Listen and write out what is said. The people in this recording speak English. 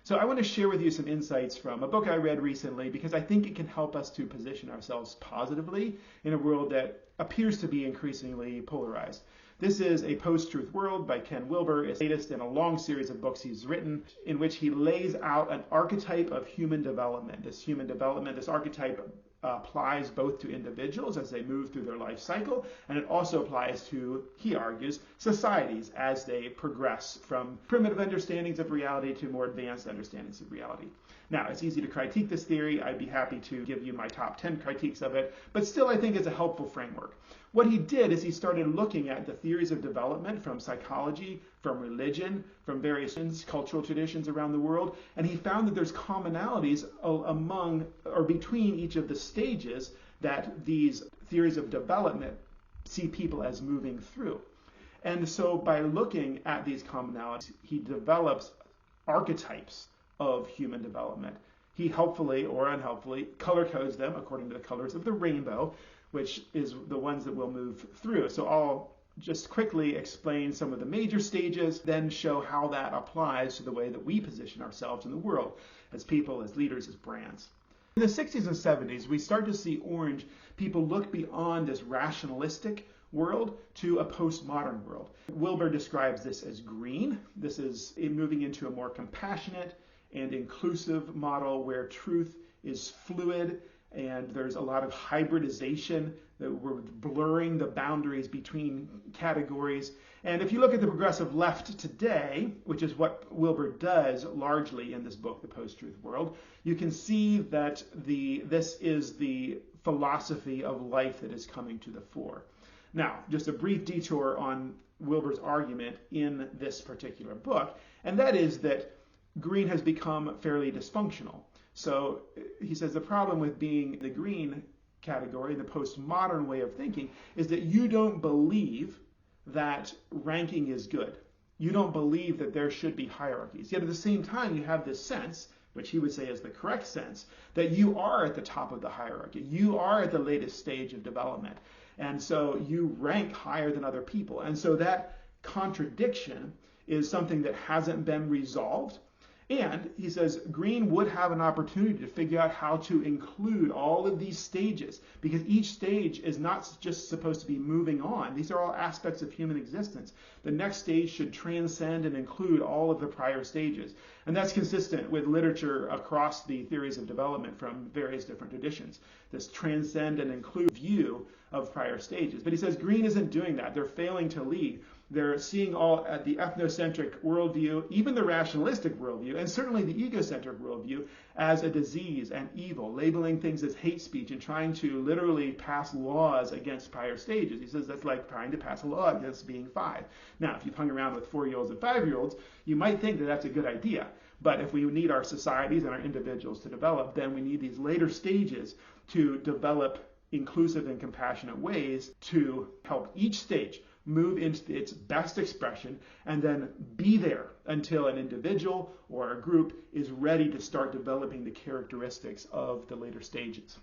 So I want to share with you some insights from a book I read recently because I think it can help us to position ourselves positively in a world that appears to be increasingly polarized. This is A Post-Truth World by Ken Wilber. It's the latest in a long series of books he's written in which he lays out an archetype of human development. This archetype applies both to individuals as they move through their life cycle, and it also applies to, he argues, societies as they progress from primitive understandings of reality to more advanced understandings of reality. Now, it's easy to critique this theory. I'd be happy to give you my top 10 critiques of it, but still I think it's a helpful framework. What he did is he started looking at the theories of development from psychology, from religion, from various cultural traditions around the world, and he found that there's commonalities among or between each of the stages that these theories of development see people as moving through. And so by looking at these commonalities, he develops archetypes of human development. He helpfully or unhelpfully color codes them according to the colors of the rainbow, which is the ones that we'll move through. So I'll just quickly explain some of the major stages, then show how that applies to the way that we position ourselves in the world as people, as leaders, as brands. In the 60s and 70s, we start to see people look beyond this rationalistic world to a postmodern world. Wilber describes this as green. This is moving into a more compassionate and inclusive model where truth is fluid and there's a lot of hybridization, that we're blurring the boundaries between categories. And if you look at the progressive left today, which is what Wilber does largely in this book, The Post-Truth World, you can see that this is the philosophy of life that is coming to the fore. Now, just a brief detour on Wilber's argument in this particular book, and that is that green has become fairly dysfunctional. So he says the problem with being the green category, the postmodern way of thinking, is that you don't believe that ranking is good. You don't believe that there should be hierarchies. Yet at the same time, you have this sense, which he would say is the correct sense, that you are at the top of the hierarchy. You are at the latest stage of development. And so you rank higher than other people. And so that contradiction is something that hasn't been resolved. And he says green would have an opportunity to figure out how to include all of these stages, because each stage is not just supposed to be moving on. These are all aspects of human existence. The next stage should transcend and include all of the prior stages. And that's consistent with literature across the theories of development from various different traditions, this transcend and include view of prior stages. But he says green isn't doing that. They're failing to lead. They're seeing all at the ethnocentric worldview, even the rationalistic worldview, and certainly the egocentric worldview as a disease and evil, labeling things as hate speech and trying to literally pass laws against prior stages. He says that's like trying to pass a law against being 5. Now, if you've hung around with 4-year-olds and 5-year-olds, you might think that that's a good idea. But if we need our societies and our individuals to develop, then we need these later stages to develop inclusive and compassionate ways to help each stage move into its best expression and then be there until an individual or a group is ready to start developing the characteristics of the later stages.